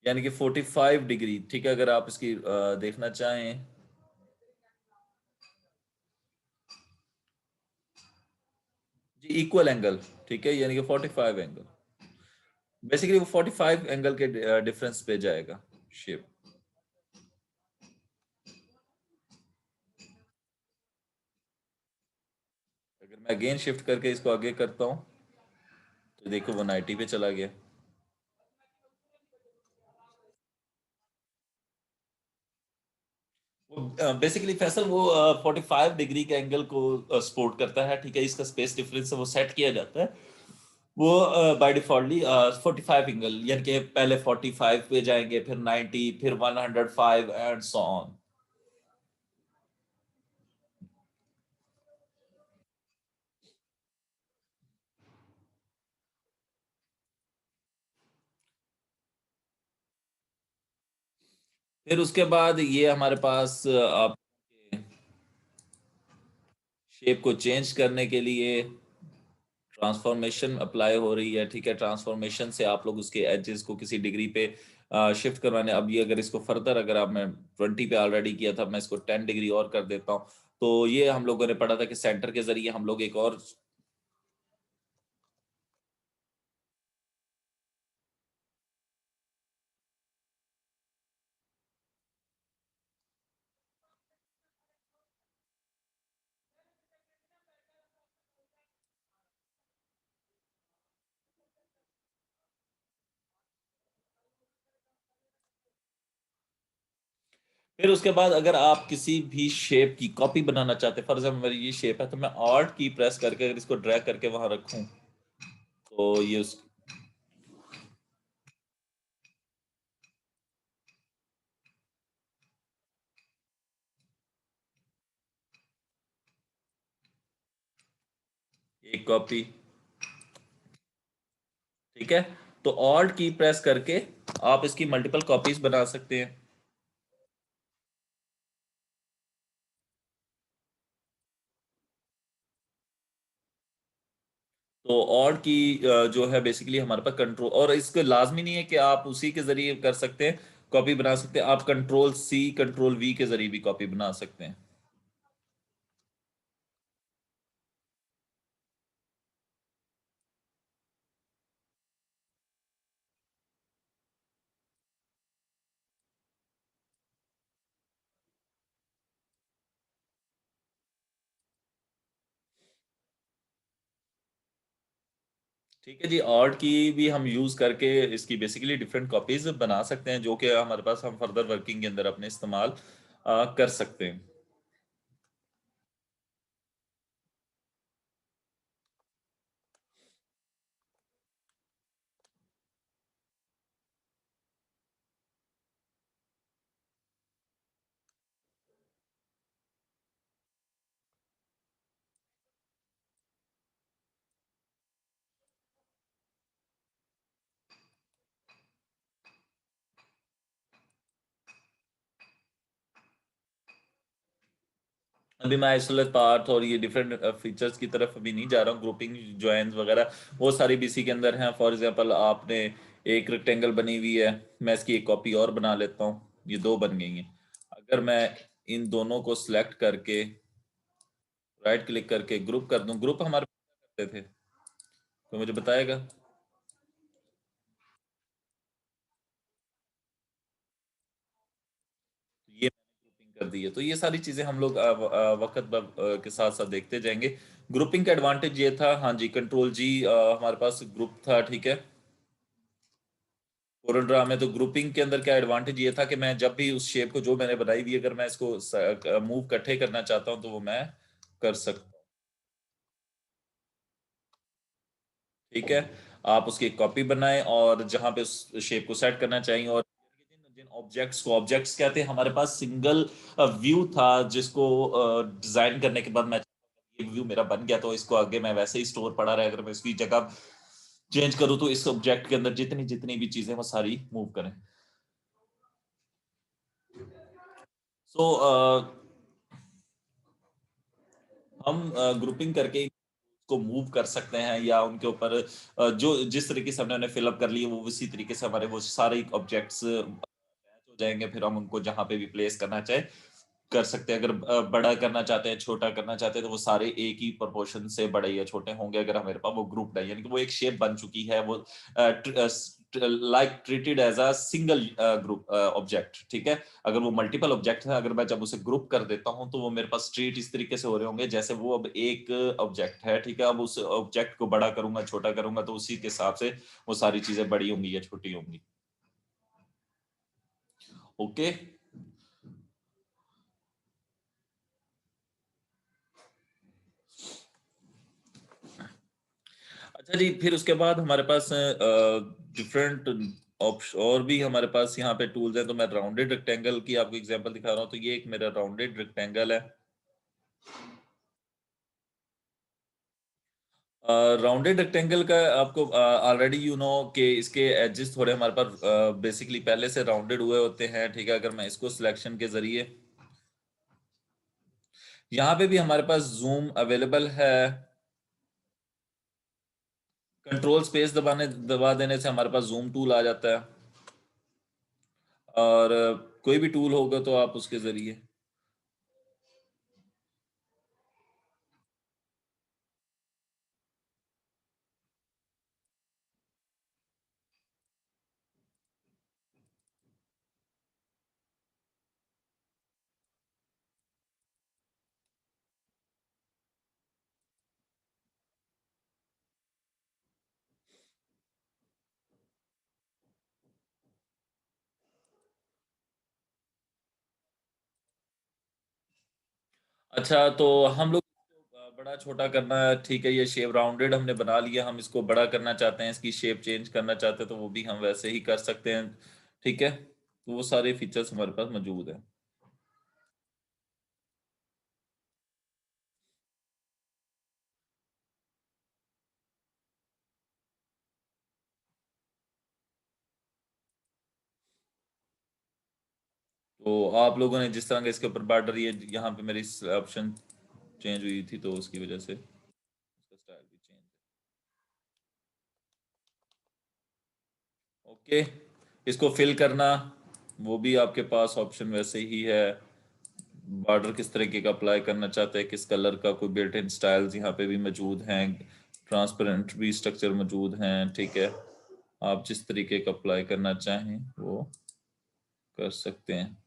यानी कि 45 डिग्री, ठीक है। अगर आप इसकी देखना चाहें, जी इक्वल एंगल, ठीक है, यानी कि 45 एंगल, बेसिकली वो 45 एंगल के डिफरेंस पे जाएगा शेप। अगर मैं अगेन शिफ्ट करके इसको आगे करता हूँ तो देखो वो 90 पे चला गया। बेसिकली फैसल वो 45 डिग्री के एंगल को सपोर्ट करता है, ठीक है। इसका स्पेस डिफरेंस वो सेट किया जाता है, वो बाय डिफॉल्टली 45 एंगल, यानी कि पहले 45 पे जाएंगे, फिर 90, फिर 105 एंड सो ऑन। फिर उसके बाद ये हमारे पास आप शेप को चेंज करने के लिए ट्रांसफॉर्मेशन अप्लाई हो रही है, ठीक है। ट्रांसफॉर्मेशन से आप लोग उसके एजेस को किसी डिग्री पे शिफ्ट करवाने, अब ये अगर इसको फर्दर, अगर आप, मैं 20 पे ऑलरेडी किया था, मैं इसको 10 डिग्री और कर देता हूँ, तो ये हम लोगों ने पढ़ा था कि सेंटर के जरिए हम लोग एक और। फिर उसके बाद अगर आप किसी भी शेप की कॉपी बनाना चाहते हैं, फॉर एग्जाम्पल मेरी ये शेप है, तो मैं ऑल्ट की प्रेस करके अगर इसको ड्रैग करके वहां रखूं, तो ये उस एक कॉपी, ठीक है। तो ऑल्ट की प्रेस करके आप इसकी मल्टीपल कॉपीज बना सकते हैं। तो और की जो है बेसिकली हमारे पास कंट्रोल, और इसको लाजमी नहीं है कि आप उसी के जरिए कर सकते हैं, कॉपी बना सकते हैं आप, कंट्रोल C कंट्रोल V के जरिए भी कॉपी बना सकते हैं। ठीक है जी, ऑर्ड की भी हम यूज करके इसकी बेसिकली डिफरेंट कॉपीज बना सकते हैं, जो कि हमारे पास हम फर्दर वर्किंग के अंदर अपने इस्तेमाल कर सकते हैं। अभी मैं आइसोलेट पाथ और ये डिफरेंट फीचर्स की तरफ अभी नहीं जा रहा हूँ, ग्रुपिंग ज्वाइंस वगैरह वो सारी बीसी के अंदर हैं। फॉर एग्जांपल आपने एक रेक्टेंगल बनी हुई है, मैं इसकी एक कॉपी और बना लेता हूँ, ये दो बन गई हैं। अगर मैं इन दोनों को सिलेक्ट करके राइट क्लिक करके ग्रुप कर दूं, ग्रुप हमारे करते थे, तो मुझे बताएगा। ये ग्रुपिंग कर दी है, तो ये सारी चीजें हम लोग वक्त के साथ साथ देखते जाएंगे। ग्रुपिंग का एडवांटेज ये था, हाँ जी, कंट्रोल G हमारे पास ग्रुप था, ठीक है। कोरल ड्रा में तो ग्रुपिंग के अंदर क्या एडवांटेज ये था कि मैं जब भी उस शेप को जो मैंने बनाई हुई, अगर मैं इसको मूव इकट्ठे करना चाहता हूँ तो वो मैं कर सकता हूँ, ठीक है। आप उसकी एक कॉपी बनाएं और जहां पे उस शेप को सेट करना चाहिए, और जिन जिन ऑब्जेक्ट्स को, ऑब्जेक्ट्स कहते हैं, हमारे पास सिंगल व्यू था जिसको डिजाइन करने के बाद मैं, ये व्यू मेरा बन गया, तो इसको आगे मैं वैसे ही स्टोर पड़ा रहे, अगर मैं इसकी जगह चेंज करूँ तो इस ऑब्जेक्ट के अंदर जितनी जितनी भी चीजें वो सारी मूव करें। सो हम ग्रुपिंग करके को मूव कर सकते हैं, या उनके ऊपर जो जिस तरीके से हमने उन्हें फिलअप कर लिए, वो उसी तरीके से हमारे वो सारे ऑब्जेक्ट्स हो जाएंगे, फिर हम उनको जहां पे भी प्लेस करना चाहे कर सकते हैं। अगर बड़ा करना चाहते हैं, छोटा करना चाहते हैं, तो वो सारे एक ही प्रोपोर्शन से बड़े या छोटे होंगे, अगर हमारे पास वो ग्रुप है, यानी कि वो एक शेप बन चुकी है, वो like treated as a single group object, ठीक है। अगर वो मल्टीपल ऑब्जेक्ट है, अगर मैं जब उसे ग्रुप कर देता हूं, तो वो मेरे पास ट्रीट इस तरीके से हो रहे होंगे जैसे वो अब एक ऑब्जेक्ट है, ठीक है। अब उस ऑब्जेक्ट को बड़ा करूंगा, छोटा करूंगा, तो उसी के हिसाब से वो सारी चीजें बड़ी होंगी या छोटी होंगी। ओके। अच्छा जी, फिर उसके बाद हमारे पास डिफरेंट ऑप्शन और भी हमारे पास यहाँ पे टूल्स हैं। तो मैं राउंडेड रेक्टेंगल की आपको एग्जांपल दिखा रहा हूँ। तो ये एक मेरा राउंडेड रेक्टेंगल है। राउंडेड रेक्टेंगल का आपको ऑलरेडी यू नो कि इसके एजेस थोड़े हमारे पास बेसिकली पहले से राउंडेड हुए होते हैं, ठीक है। अगर मैं इसको सिलेक्शन के जरिए, यहाँ पे भी हमारे पास जूम अवेलेबल है। कंट्रोल स्पेस दबा देने से हमारे पास जूम टूल आ जाता है। और कोई भी टूल होगा तो आप उसके जरिए, अच्छा तो हम लोग इसको बड़ा छोटा करना है, ठीक है। ये शेप राउंडेड हमने बना लिया, हम इसको बड़ा करना चाहते हैं, इसकी शेप चेंज करना चाहते हैं, तो वो भी हम वैसे ही कर सकते हैं, ठीक है। तो वो सारे फीचर्स हमारे पास मौजूद हैं। तो आप लोगों ने जिस तरह का इसके ऊपर बॉर्डर, ये यहाँ पे मेरी ऑप्शन चेंज हुई थी तो उसकी वजह से इसका स्टाइल भी चेंज है। ओके, इसको फिल करना, वो भी आपके पास ऑप्शन वैसे ही है। बॉर्डर किस तरीके का अप्लाई करना चाहते हैं, किस कलर का, कोई बिल्ट इन स्टाइल्स यहाँ पे भी मौजूद हैं। ट्रांसपेरेंट भी स्ट्रक्चर मौजूद हैं, ठीक है। आप जिस तरीके का अप्लाई करना चाहें वो कर सकते हैं।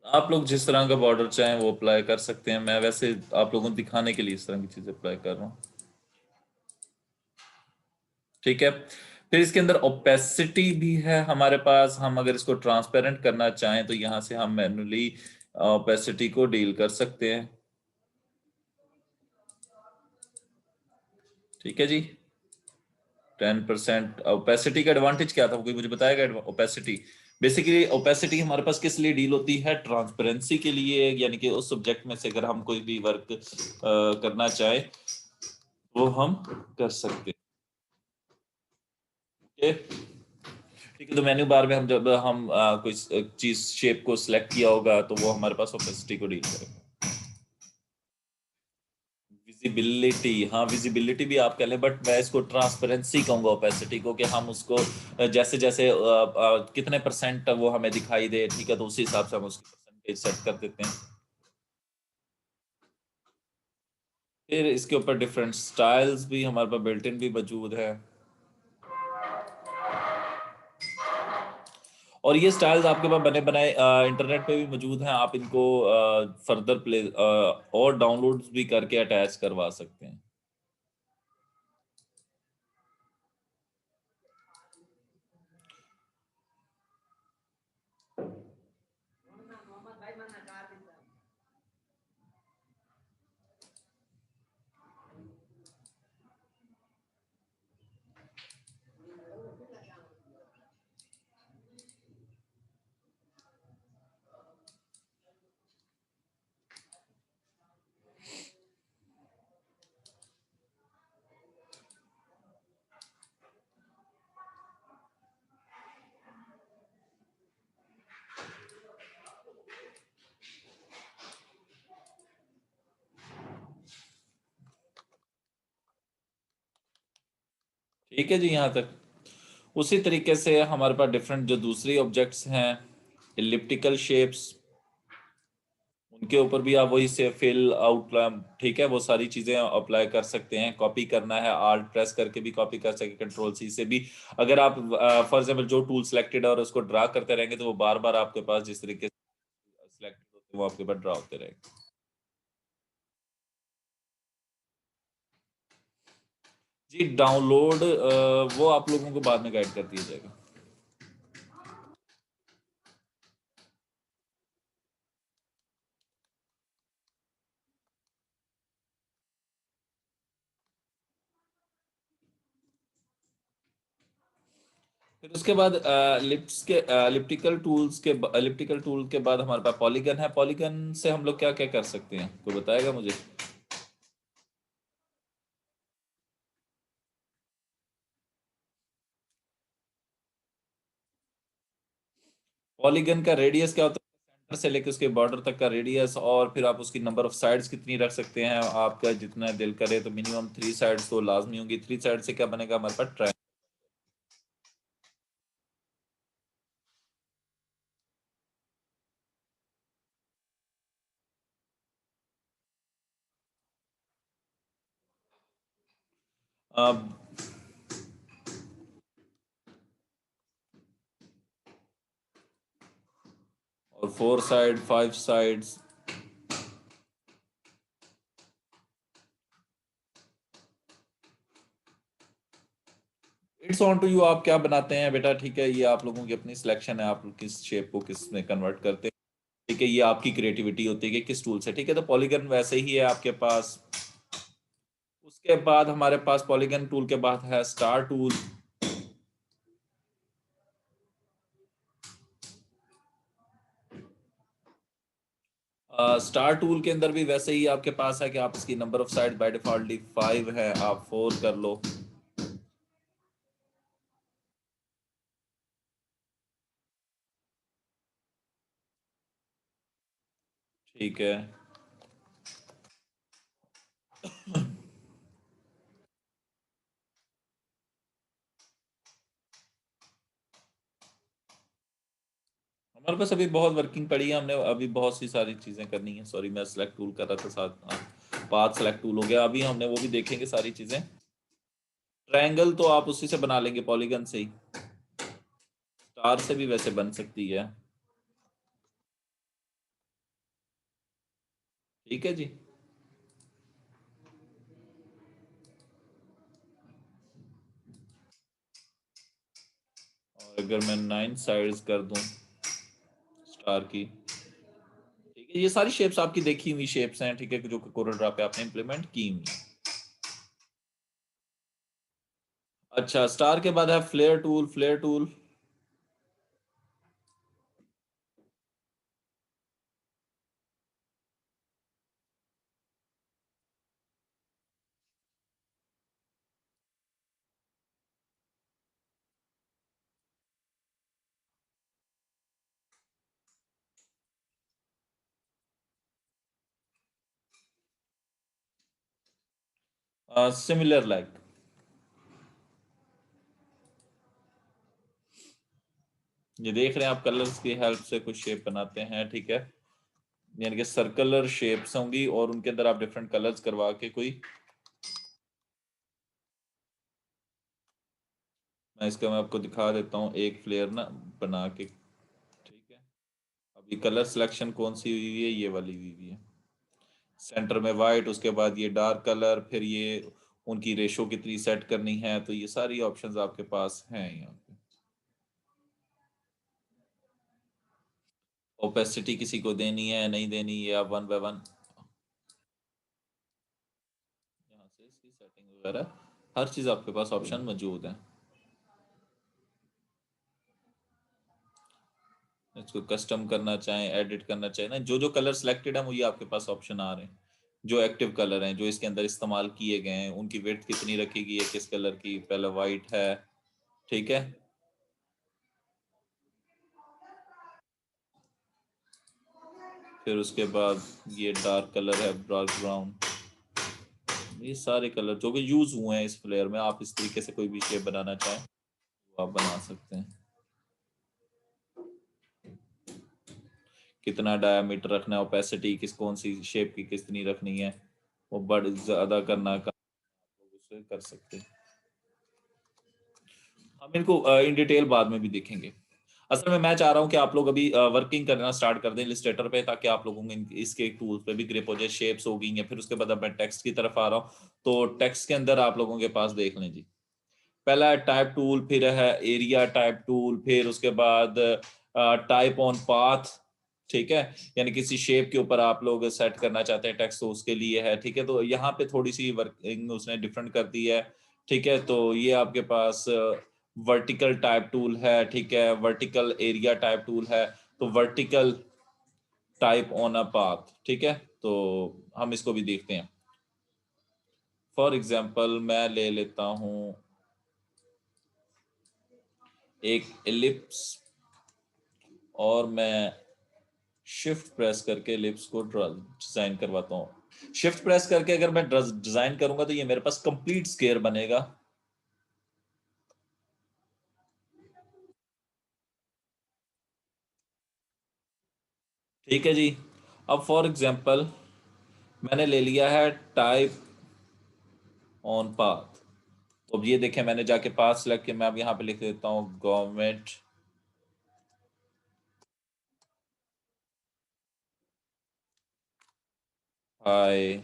आप लोग जिस तरह का बॉर्डर चाहें वो अप्लाई कर सकते हैं। मैं वैसे आप लोगों को दिखाने के लिए इस तरह की चीज़ अप्लाई कर रहा हूँ, ठीक है। फिर इसके अंदर ओपेसिटी भी है हमारे पास। हम अगर इसको ट्रांसपेरेंट करना चाहें तो यहाँ से हम मैन्युअली ओपेसिटी को डील कर सकते हैं, ठीक है जी। 10% ओपेसिटी का एडवांटेज क्या था, कोई मुझे बताएगा? ओपेसिटी, बेसिकली ओपेसिटी हमारे पास किस लिए डील होती है? ट्रांसपेरेंसी के लिए, यानी कि उस सब्जेक्ट में से अगर हम कोई भी वर्क करना चाहे वो हम कर सकते हैं, ठीक है। तो मेन्यू बार में हम जब हम कोई चीज शेप को सिलेक्ट किया होगा तो वो हमारे पास ओपेसिटी को डील करेगा। विजिबिलिटी, हाँ विजिबिलिटी भी आप कह लें, बट मैं इसको ट्रांसपेरेंसी कहूंगा ओपेसिटी को, कि हम उसको जैसे जैसे कितने परसेंट वो हमें दिखाई दे, ठीक है, तो उसी हिसाब से हम उसकी परसेंटेज सेट कर देते हैं। फिर इसके ऊपर डिफरेंट स्टाइल्स भी हमारे पास बिल्ट इन भी मौजूद है। और ये स्टाइल्स आपके पास बने बनाए इंटरनेट पे भी मौजूद हैं। आप इनको फर्दर प्ले और डाउनलोड्स भी करके अटैच करवा सकते हैं। ठीक है जी, यहाँ तक। उसी तरीके से हमारे पास डिफरेंट जो दूसरी ऑब्जेक्ट्स हैं, इलिप्टिकल शेप्स, के ऊपर भी आप वही से फिल आउटलाइन, ठीक है, वो सारी चीजें अप्लाई कर सकते हैं। कॉपी करना है, आल्ट प्रेस करके भी कॉपी कर सकते, कंट्रोल सी से भी। अगर आप फॉर एग्जांपल जो टूल सिलेक्टेड है और उसको ड्रा करते रहेंगे तो वो बार बार आपके पास जिस तरीके से सिलेक्टेड होते हैं वो आपके पास ड्रा होते रहेंगे। जी डाउनलोड वो आप लोगों को बाद में गाइड कर दिया जाएगा। फिर उसके बाद लिप्स के एलिप्टिकल टूल के बाद हमारे पास पॉलीगन है। पॉलीगन से हम लोग क्या क्या कर सकते हैं, कोई बताएगा मुझे? पॉलीगन का रेडियस क्या होता है? सेंटर से लेकर उसके बॉर्डर तक का रेडियस, और फिर आप उसकी नंबर ऑफ साइड्स कितनी रख सकते हैं, आपका जितना दिल करे। तो मिनिमम 3 साइड्स तो लाजमी होंगी। 3 साइड से क्या बनेगा हमारे पास? ट्रायंगल। अब और 4 side, 5 sides. It's on to you, आप क्या बनाते हैं बेटा, ठीक है, ये आप लोगों की अपनी सिलेक्शन है, आप किस शेप को किस में कन्वर्ट करते हैं। ठीक है, ये आपकी क्रिएटिविटी होती है कि किस टूल से। ठीक है, तो पॉलीगन वैसे ही है आपके पास। उसके बाद हमारे पास पॉलीगन टूल के बाद है स्टार टूल। स्टार टूल के अंदर भी वैसे ही आपके पास है कि आप इसकी number of side by default 5 है, आप 4 कर लो। ठीक है। हमारे पास अभी बहुत वर्किंग पड़ी है, हमने अभी बहुत सी सारी चीजें करनी है। सॉरी, मैं सेलेक्ट टूल कर रहा था साथ, पाथ सेलेक्ट टूल हो गया, अभी हमने वो भी देखेंगे सारी चीजें। ट्रायंगल तो आप उसी से बना लेंगे, पॉलीगन से ही। स्टार से भी वैसे बन सकती है। ठीक है जी। और अगर मैं 9 साइड्स कर दूं स्टार की, ठीक है, ये सारी शेप्स आपकी देखी हुई शेप्स हैं, ठीक है, जो कोरल ड्रॉ पे आपने इंप्लीमेंट की हुई हैं। अच्छा, स्टार के बाद है flare tool. Flare tool similar like, ये देख रहे हैं आप, कलर्स की हेल्प से कुछ शेप बनाते हैं, ठीक है, यानी कि सर्कुलर शेप्स होंगी और उनके अंदर आप डिफरेंट कलर्स करवा के कोई, मैं आपको दिखा देता हूँ एक फ्लेयर ना बना के। ठीक है, अभी कलर सिलेक्शन कौन सी हुई है, ये वाली हुई हुई है, सेंटर में वाइट, उसके बाद ये डार्क कलर, फिर ये उनकी रेशो कितनी सेट करनी है, तो ये सारी ऑप्शंस आपके पास हैं यहाँ पे। ओपेसिटी किसी को देनी है नहीं देनी, ये आप 1 बाय 1 यहाँ से इसकी सेटिंग वगैरह हर चीज़ आपके पास ऑप्शन मौजूद है। इसको कस्टम करना चाहें, एडिट करना चाहें ना, जो जो कलर सिलेक्टेड है वो ये आपके पास ऑप्शन आ रहे हैं, जो एक्टिव कलर हैं जो इसके अंदर इस्तेमाल किए गए हैं, उनकी विड्थ कितनी रखी गई है, किस कलर की, पहले वाइट है, ठीक है, फिर उसके बाद ये डार्क कलर है, डार्क ब्राउन। ये सारे कलर जो कि यूज हुए हैं इस फ्लेयर में, आप इस तरीके से कोई भी शेप बनाना चाहें तो आप बना सकते हैं। कितना डायामीटर रखना है, ओपेसिटी किस कौन सी शेप की कितनी रखनी है, वो बड़ ज्यादा करना का उससे कर सकते हैं। हम इनको इन डिटेल बाद में भी देखेंगे। असल में मैं चाह रहा हूँ कि आप लोग अभी वर्किंग करना स्टार्ट कर दें इलस्ट्रेटर पे, ताकि आप लोगों को इसके टूल्स पे भी ग्रिप हो जाए, शेप्स हो गई हैं। फिर उसके बाद अब मैं टेक्स्ट की तरफ आ रहा हूँ, तो टेक्स्ट के अंदर आप लोगों के पास देख लें जी, पहला है टाइप टूल, फिर है एरिया टाइप टूल, फिर उसके बाद टाइप ऑन पाथ। ठीक है, यानी किसी शेप के ऊपर आप लोग सेट करना चाहते हैं टेक्स्ट, तो उसके लिए है। ठीक है, तो यहाँ पे थोड़ी सी वर्किंग उसने डिफरेंट कर दी है। ठीक है, तो ये आपके पास वर्टिकल टाइप टूल है। ठीक है, वर्टिकल एरिया टाइप टूल है, तो vertical type on a path. ठीक है, तो हम इसको भी देखते हैं। फॉर एग्जाम्पल मैं ले लेता हूं एक एलिप्स, और मैं शिफ्ट प्रेस करके एलिप्स को डिजाइन करवाता हूँ। शिफ्ट प्रेस करके अगर मैं डिजाइन करूंगा तो ये मेरे पास कंप्लीट स्क्वायर बनेगा। ठीक है जी। अब फॉर एग्जांपल मैंने ले लिया है टाइप ऑन पाथ। तो अब ये देखें, मैंने जाके पाथ सेलेक्ट किया, मैं अब यहाँ पे लिख देता हूँ गवर्नमेंट हाई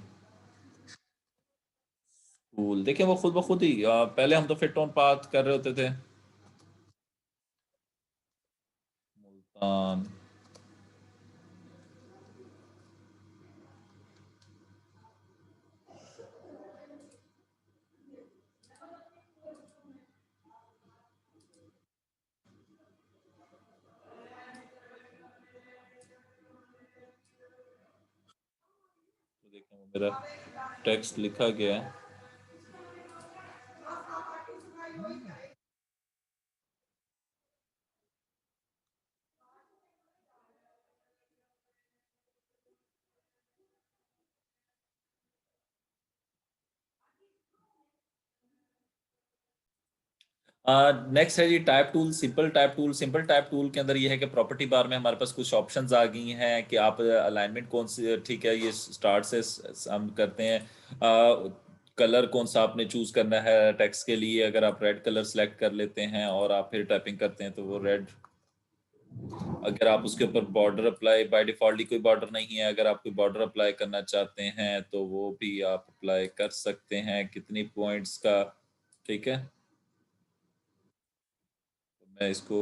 स्कूल। देखें वो खुद ब खुद ही पहले हम तो फिट ऑन पाथ कर रहे होते थे। मुल्तान। तो देखें वो मेरा टेक्स्ट लिखा गया है। नेक्स्ट है जी type tool, simple type tool. Simple type tool के अंदर ये है कि प्रॉपर्टी बार में हमारे पास कुछ ऑप्शंस आ गई हैं कि आप अलाइनमेंट कौन सी, ठीक है, ये स्टार्ट से हम करते हैं। कलर कौन सा आपने चूज करना है टेक्स्ट के लिए। अगर आप रेड कलर सेलेक्ट कर लेते हैं और आप फिर टाइपिंग करते हैं तो वो रेड। अगर आप उसके ऊपर बॉर्डर अप्लाई, बाय डिफॉल्ट कोई बॉर्डर नहीं है, अगर आप कोई बॉर्डर अप्लाई करना चाहते हैं तो वो भी आप अप्लाई कर सकते हैं, कितनी पॉइंट्स का। ठीक है, तो मैं इसको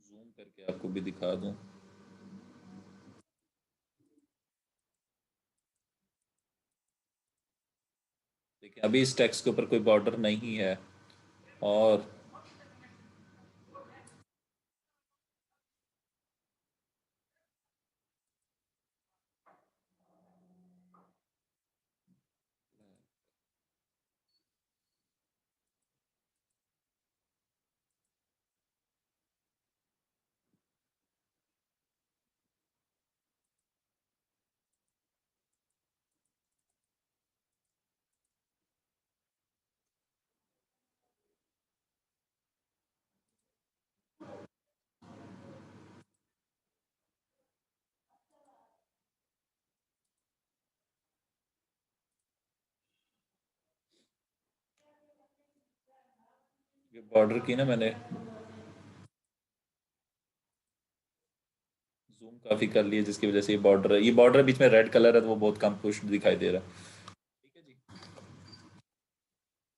जूम करके आपको भी दिखा दूं। देखिए अभी इस टेक्स्ट के ऊपर कोई बॉर्डर नहीं है, और ये बॉर्डर की ना मैंने जूम काफी कर लिया, जिसकी वजह से ये बॉर्डर बीच में रेड कलर है तो वो बहुत कम पुश दिखाई दे रहा है। ठीक है जी।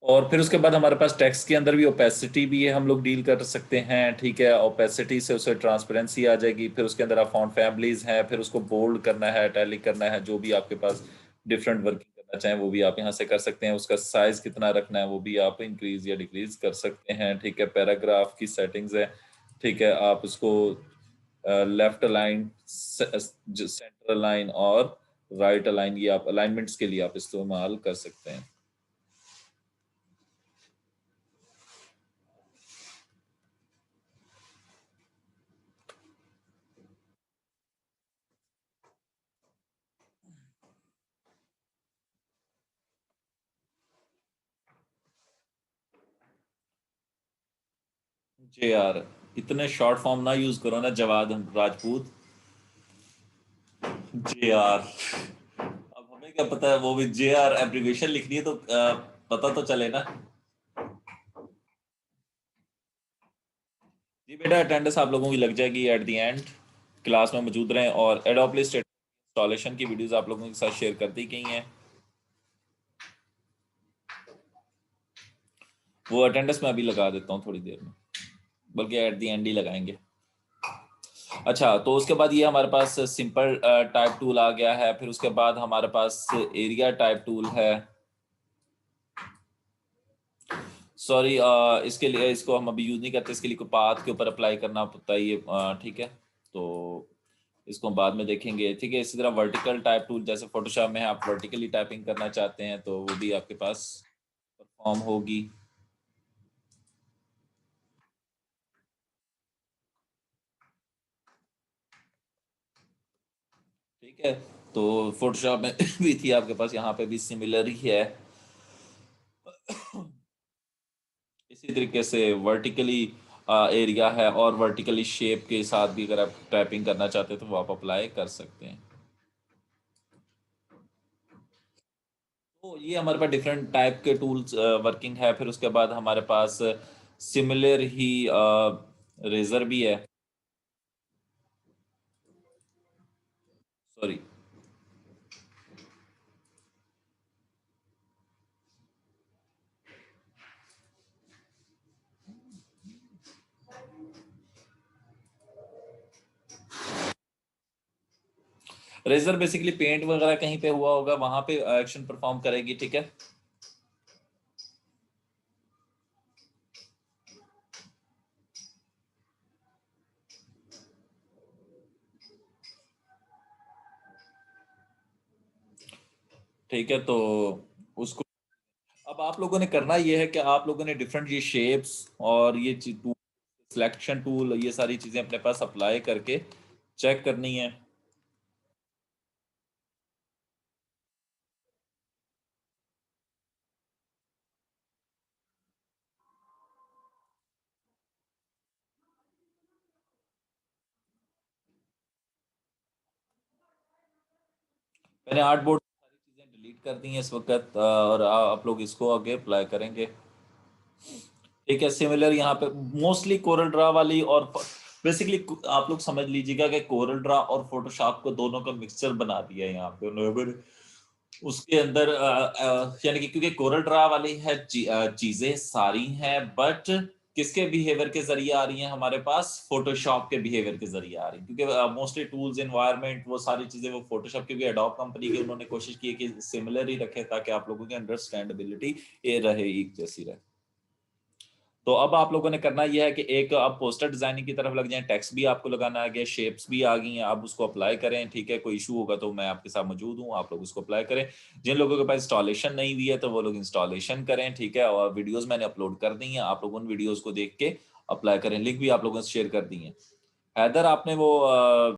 और फिर उसके बाद हमारे पास टेक्स्ट के अंदर भी ओपेसिटी भी है, हम लोग डील कर सकते हैं। ठीक है, ओपेसिटी से उसे ट्रांसपेरेंसी आ जाएगी। फिर उसके अंदर आप फॉन्ट फैमिलीज हैं, फिर उसको बोल्ड करना है, टैलिक करना है, जो भी आपके पास डिफरेंट वर्किंग करना चाहें वो भी आप यहाँ से कर सकते हैं। उसका साइज कितना रखना है वो भी आप इंक्रीज या डिक्रीज कर सकते हैं। ठीक है, पैराग्राफ की सेटिंग्स है। ठीक है, आप उसको लेफ्ट अलाइन, सेंटर अलाइन और राइट अलाइन, ये आप अलाइनमेंट्स के लिए आप इस्तेमाल कर सकते हैं। जे यार इतने शॉर्ट फॉर्म ना यूज करो ना जवाद राजपूत। जे यार अब हमें क्या पता है, वो भी जे आर एब्रीविएशन लिखनी है तो पता तो चले ना। जी बेटा, अटेंडेंस आप लोगों की लग जाएगी एट द एंड। क्लास में मौजूद रहें और एडोब इंस्टॉलेशन की वीडियोस आप लोगों के साथ शेयर कर दी गई हैं। वो अटेंडेंस में अभी लगा देता हूँ थोड़ी देर में, बल्कि एट द एंड ही लगाएंगे। अच्छा, तो उसके बाद ये हमारे पास सिंपल टाइप टूल आ गया है। फिर उसके बाद हमारे पास एरिया टाइप टूल है। सॉरी, इसके लिए इसको हम अभी यूज नहीं करते, इसके लिए कोई पाथ के ऊपर अप्लाई करना पड़ता है ये। ठीक है, तो इसको हम बाद में देखेंगे। ठीक है, इसी तरह वर्टिकल टाइप टूल, जैसे फोटोशॉप में आप वर्टिकली टाइपिंग करना चाहते हैं तो वो भी आपके पास परफॉर्म होगी। ठीक है, तो फोटोशॉप में भी थी आपके पास, यहाँ पे भी सिमिलर ही है। इसी तरीके से वर्टिकली एरिया है और वर्टिकली शेप के साथ भी अगर आप टाइपिंग करना चाहते हैं तो वो आप अप्लाई कर सकते हैं। तो ये हमारे पास डिफरेंट टाइप के टूल्स वर्किंग है। फिर उसके बाद हमारे पास सिमिलर ही रेजर भी है। सॉरी, रेजर बेसिकली पेंट वगैरह कहीं पे हुआ होगा वहां पे एक्शन परफॉर्म करेगी। ठीक है, ठीक है, तो उसको अब आप लोगों ने करना ये है कि आप लोगों ने डिफरेंट ये शेप्स और ये टूल, सिलेक्शन टूल, ये सारी चीजें अपने पास अप्लाई करके चेक करनी है। मैंने आर्ट बोर्ड सारी चीजें डिलीट कर दी हैं इस वक्त, और आप लोग इसको आगे अप्लाई करेंगे। ठीक है, सिमिलर यहाँ पे मोस्टली कोरल ड्रा वाली, और बेसिकली आप लोग समझ लीजिएगा कि कोरल ड्रा और फोटोशॉप को दोनों का मिक्सचर बना दिया है यहाँ पे उन लोगों ने। उसके अंदर यानी कि क्योंकि कोरल ड्रा वाली है चीजें सारी हैं, बट किसके बिहेवियर के जरिए आ रही हैं हमारे पास, फोटोशॉप के बिहेवियर के जरिए आ रही हैं। क्योंकि मोस्टली टूल्स, एनवायरनमेंट, वो सारी चीजें वो फोटोशॉप, क्योंकि एडोब कंपनी के उन्होंने कोशिश की है कि सिमिलर ही रखे ताकि आप लोगों की अंडरस्टैंडेबिलिटी ये रहे, एक जैसी रहे। तो अब आप लोगों ने करना यह है कि एक आप पोस्टर डिजाइनिंग की तरफ लग जाएं। टेक्स्ट भी आपको लगाना आ गया, शेप्स भी आ गई हैं, आप उसको अप्लाई करें। ठीक है, कोई इशू होगा तो मैं आपके साथ मौजूद हूँ, आप लोग उसको अप्लाई करें। जिन लोगों के पास इंस्टॉलेशन नहीं हुई है तो वो लोग इंस्टॉलेशन करें। ठीक है, और वीडियोस मैंने अपलोड कर दी हैं, आप लोग उन वीडियोस को देख के अप्लाई करें। लिंक भी आप लोगों से शेयर कर दी है। हैदर, आपने वो